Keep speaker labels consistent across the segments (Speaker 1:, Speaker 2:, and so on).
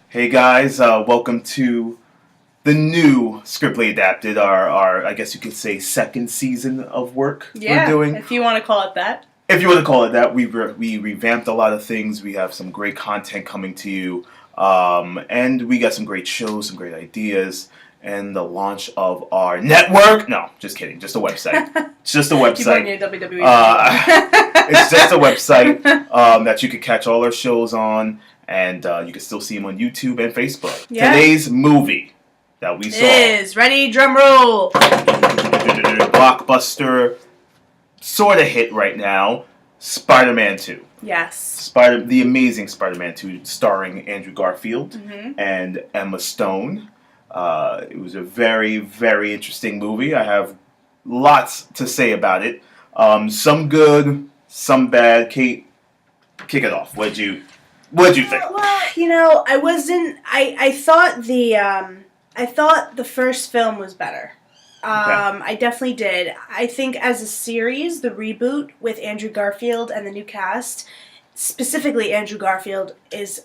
Speaker 1: Hey guys, welcome to the new Scriptly Adapted, our I guess you could say second season of work we're doing.
Speaker 2: If you want to call it that.
Speaker 1: If you want to call it that, we revamped a lot of things. We have some great content coming to you, and we got some great shows, some great ideas, and the launch of our network. No, just kidding, just a website. It's just a website. It's just a website that you can catch all our shows on. And you can still see them on YouTube and Facebook. Yeah. Today's movie that we saw
Speaker 2: is, ready, drum roll,
Speaker 1: blockbuster, sort of hit right now, Spider-Man 2.
Speaker 2: Yes.
Speaker 1: The amazing Spider-Man 2, starring Andrew Garfield and Emma Stone. It was a very, very interesting movie. I have lots to say about it. Some good, some bad. Kate, kick it off. What'd you think?
Speaker 2: Well, I thought the first film was better. Okay. I definitely did. I think as a series, the reboot with Andrew Garfield and the new cast, specifically Andrew Garfield, is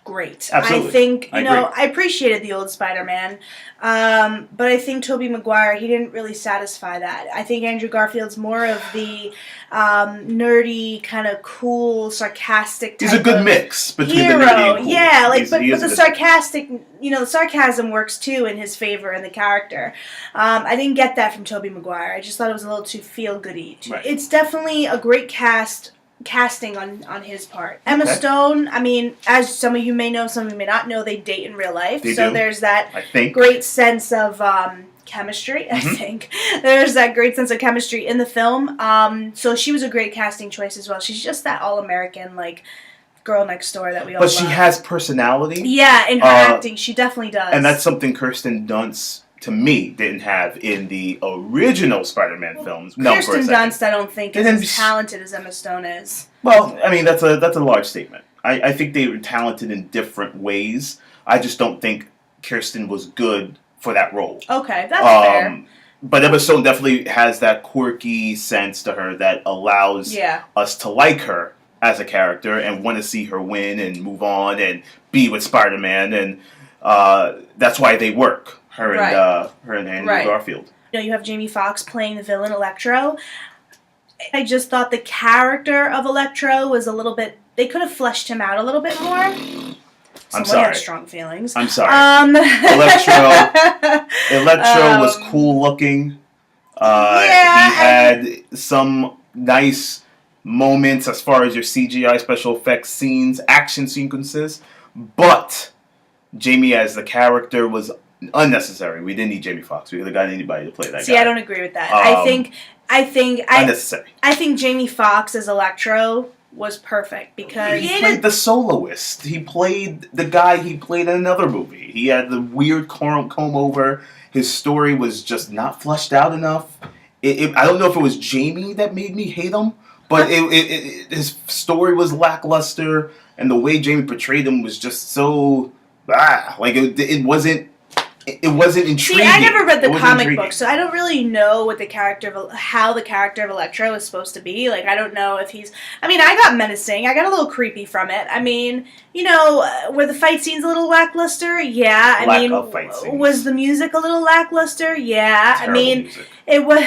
Speaker 2: great.
Speaker 1: Absolutely.
Speaker 2: I think, I appreciated the old Spider-Man, but I think Tobey Maguire, he didn't really satisfy that. I think Andrew Garfield's more of the nerdy, kind of cool, sarcastic type.
Speaker 1: He's a good mix between
Speaker 2: hero.
Speaker 1: The nerdy and cool.
Speaker 2: Yeah, but the sarcastic, the sarcasm works too in his favor in the character. I didn't get that from Tobey Maguire. I just thought it was a little too feel-goody.
Speaker 1: Right.
Speaker 2: It's definitely a great casting on his part. Emma Stone, I mean, as some of you may know, some of you may not know, they date in real life. There's that great sense of chemistry, I think. There's that great sense of chemistry in the film. So she was a great casting choice as well. She's just that all-American, girl next door that we all love.
Speaker 1: But she has personality.
Speaker 2: Yeah, in her acting, she definitely does.
Speaker 1: And that's something Kirsten Dunst, to me, didn't have in the original Spider-Man films.
Speaker 2: Kirsten Dunst, I don't think, is as talented as Emma Stone is.
Speaker 1: Well, I mean, that's a large statement. I think they were talented in different ways. I just don't think Kirsten was good for that role.
Speaker 2: Okay, that's fair.
Speaker 1: But Emma Stone definitely has that quirky sense to her that allows us to like her as a character and want to see her win and move on and be with Spider-Man, and that's why they work. Her and Andrew Garfield.
Speaker 2: You have Jamie Foxx playing the villain Electro. I just thought the character of Electro was a little bit. They could have fleshed him out a little bit more.
Speaker 1: I'm sorry.
Speaker 2: Had strong feelings.
Speaker 1: I'm sorry. Electro was cool looking. He had some nice moments as far as your CGI special effects scenes, action sequences, but Jamie as the character was unnecessary. We didn't need Jamie Foxx. We could have gotten anybody to play that guy.
Speaker 2: See, I don't agree with that. I think
Speaker 1: unnecessary.
Speaker 2: I think Jamie Foxx as Electro was perfect because
Speaker 1: he played the soloist. He played the guy he played in another movie. He had the weird comb over. His story was just not fleshed out enough. I don't know if it was Jamie that made me hate him, but his story was lackluster, and the way Jamie portrayed him was just so it wasn't. It wasn't intriguing.
Speaker 2: See, I never read the comic book, so I don't really know what how the character of Electro is supposed to be. I don't know if he's. I mean, I got menacing. I got a little creepy from it. I mean, were the fight scenes a little lackluster? Yeah.
Speaker 1: Lack of fight scenes.
Speaker 2: Was the music a little lackluster? Yeah.
Speaker 1: Terrible music.
Speaker 2: It was.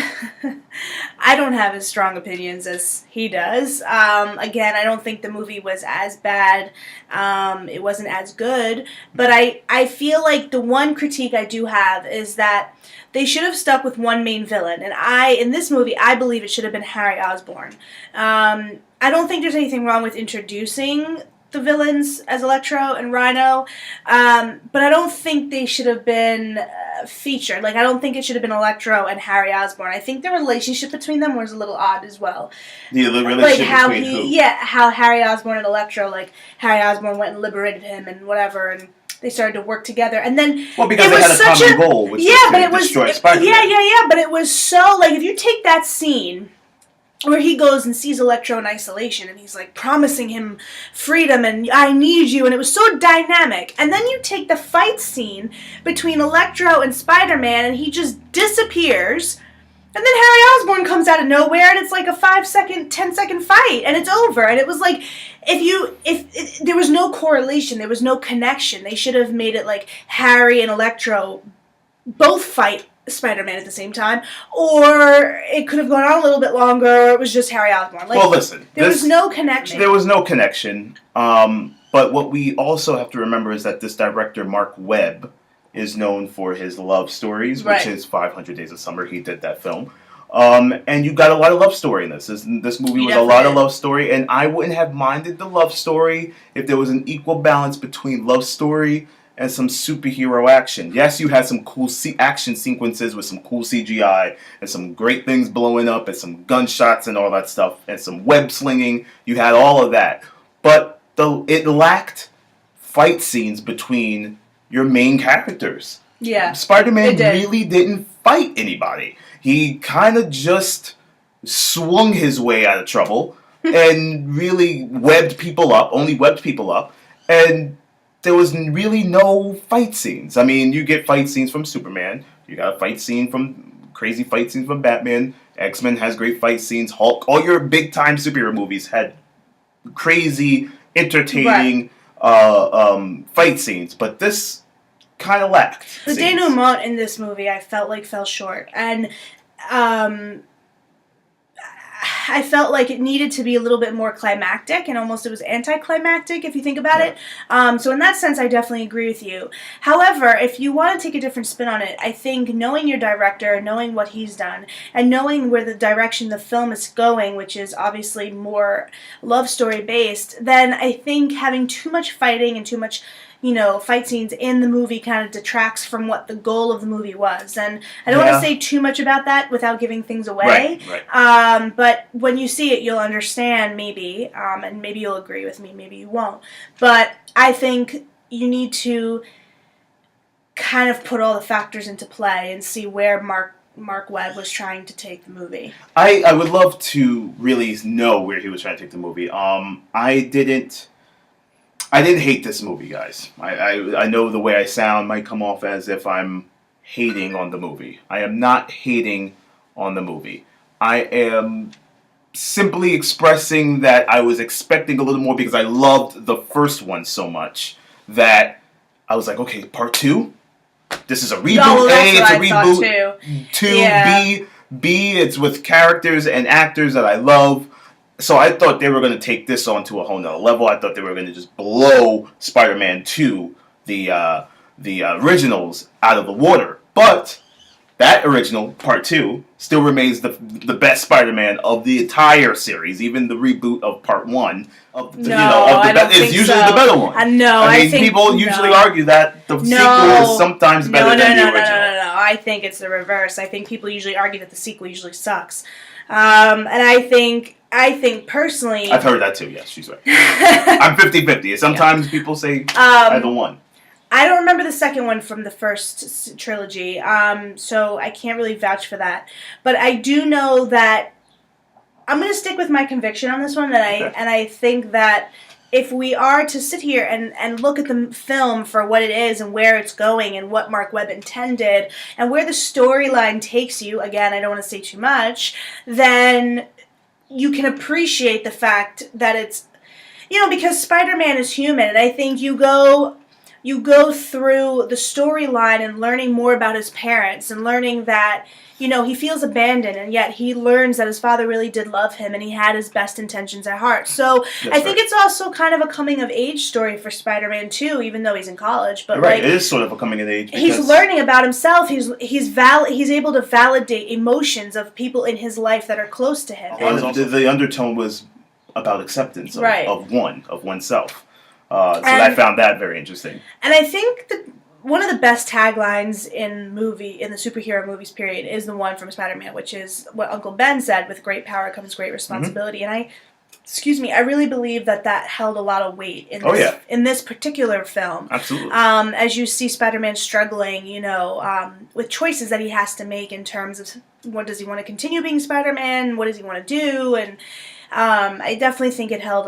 Speaker 2: I don't have as strong opinions as he does. Again, I don't think the movie was as bad. It wasn't as good. But I feel like the one critique I do have is that they should have stuck with one main villain. And in this movie, I believe it should have been Harry Osborn. I don't think there's anything wrong with introducing the villains as Electro and Rhino, but I don't think they should have been featured. I don't think it should have been Electro and Harry Osborn. I think the relationship between them was a little odd as well.
Speaker 1: Yeah, the relationship between who?
Speaker 2: Yeah, how Harry Osborn and Electro, Harry Osborn went and liberated him and whatever, and they started to work together, and then
Speaker 1: because they had a common goal, which was to destroy Spider-Man.
Speaker 2: Yeah, but it was so if you take that scene where he goes and sees Electro in isolation, and he's promising him freedom and I need you, and it was so dynamic. And then you take the fight scene between Electro and Spider-Man, and he just disappears, and then Harry Osborn comes out of nowhere, and it's a 5-second, 10-second fight, and it's over. And it was if there was no correlation, there was no connection. They should have made it like Harry and Electro both fight Spider-Man at the same time, or it could have gone on a little bit longer. Or it was just Harry Osborn. Like,
Speaker 1: well, listen,
Speaker 2: there was no connection.
Speaker 1: There was no connection. But what we also have to remember is that this director, Mark Webb, is known for his love stories, which is 500 Days of Summer. He did that film. And you got a lot of love story in this. This movie was a lot of love story, and I wouldn't have minded the love story if there was an equal balance between love story and some superhero action. Yes, you had some cool action sequences with some cool CGI and some great things blowing up and some gunshots and all that stuff and some web slinging. You had all of that. But it lacked fight scenes between your main characters.
Speaker 2: Yeah.
Speaker 1: Spider-Man really didn't fight anybody. He kind of just swung his way out of trouble and really webbed people up, and there was really no fight scenes. I mean, you get fight scenes from Superman, you got a crazy fight scenes from Batman, X-Men has great fight scenes, Hulk, all your big-time superhero movies had crazy, entertaining fight scenes, but this kind of lacked.
Speaker 2: The denouement in this movie, I felt like fell short, and I felt like it needed to be a little bit more climactic, and almost it was anticlimactic if you think about it. So in that sense, I definitely agree with you. However, if you want to take a different spin on it, I think knowing your director, knowing what he's done, and knowing where the direction the film is going, which is obviously more love story based, then I think having too much fighting and too much fight scenes in the movie kind of detracts from what the goal of the movie was. And I don't want to say too much about that without giving things away.
Speaker 1: Right.
Speaker 2: But when you see it, you'll understand maybe, and maybe you'll agree with me, maybe you won't. But I think you need to kind of put all the factors into play and see where Mark Webb was trying to take the movie.
Speaker 1: I would love to really know where he was trying to take the movie. I didn't hate this movie, guys. I know the way I sound might come off as if I'm hating on the movie. I am not hating on the movie. I am simply expressing that I was expecting a little more because I loved the first one so much that I was like, okay, part 2? This is a reboot. It's a reboot. 2, B, it's with characters and actors that I love. So I thought they were going to take this on to a whole nother level. I thought they were going to just blow Spider-Man 2, the originals, out of the water. But that original, Part 2, still remains the best Spider-Man of the entire series. Even the reboot of Part 1 is usually the better one. I mean, people usually argue that the sequel is sometimes better than the original.
Speaker 2: No. I think it's the reverse. I think people usually argue that the sequel usually sucks. And I think personally...
Speaker 1: I've heard that too, yes, she's right. I'm 50-50. Sometimes people say either one.
Speaker 2: I don't remember the second one from the first trilogy, so I can't really vouch for that. But I do know that I'm going to stick with my conviction on this one, and I think that if we are to sit here and look at the film for what it is and where it's going and what Mark Webb intended and where the storyline takes you, again, I don't want to say too much, then you can appreciate the fact that it's, because Spider-Man is human, and I think you go through the storyline and learning more about his parents and learning that, he feels abandoned, and yet he learns that his father really did love him and he had his best intentions at heart. So I think it's also kind of a coming-of-age story for Spider-Man 2, even though he's in college. But
Speaker 1: it is sort of a coming-of-age.
Speaker 2: He's learning about himself. He's able to validate emotions of people in his life that are close to him.
Speaker 1: The undertone was about acceptance of oneself. So I found that very interesting.
Speaker 2: And I think that one of the best taglines in the superhero movies period is the one from Spider-Man, which is what Uncle Ben said, with great power comes great responsibility. And I really believe that held a lot of weight in this particular film.
Speaker 1: Absolutely.
Speaker 2: As you see Spider-Man struggling, with choices that he has to make in terms of what does he want to continue being Spider-Man, what does he want to do, and I definitely think it held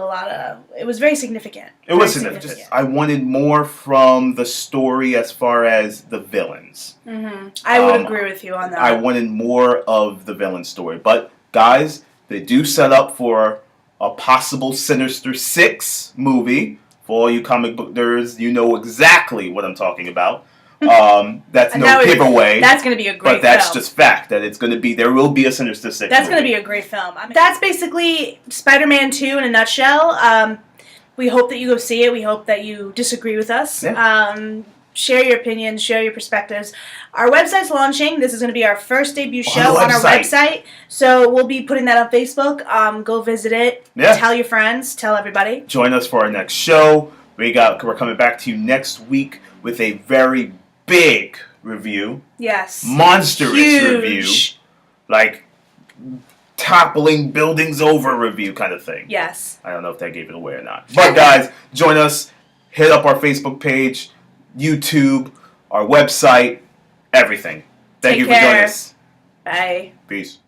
Speaker 2: it was very significant.
Speaker 1: It was significant. I wanted more from the story as far as the villains.
Speaker 2: Mm-hmm. I would agree with you on that.
Speaker 1: I wanted more of the villain story. But, guys, they do set up for a possible Sinister Six movie. For all you comic book nerds, you know exactly what I'm talking about. That's no giveaway.
Speaker 2: That's going to be a great film.
Speaker 1: But that's just fact that it's going to be. There will be a Sinister Six.
Speaker 2: That's going to be a great film. I mean, that's basically Spider-Man 2 in a nutshell. We hope that you go see it. We hope that you disagree with us.
Speaker 1: Yeah.
Speaker 2: Share your opinions. Share your perspectives. Our website's launching. This is going to be our first debut show on our website. So we'll be putting that on Facebook. Go visit it.
Speaker 1: Yeah.
Speaker 2: Tell your friends. Tell everybody.
Speaker 1: Join us for our next show. We're coming back to you next week with a very big review.
Speaker 2: Yes.
Speaker 1: Monstrous
Speaker 2: Huge.
Speaker 1: review. Like toppling buildings over review kind of thing.
Speaker 2: Yes.
Speaker 1: I don't know if that gave it away or not. But guys, join us. Hit up our Facebook page, YouTube, our website, everything. Thank you for joining us.
Speaker 2: Bye.
Speaker 1: Peace.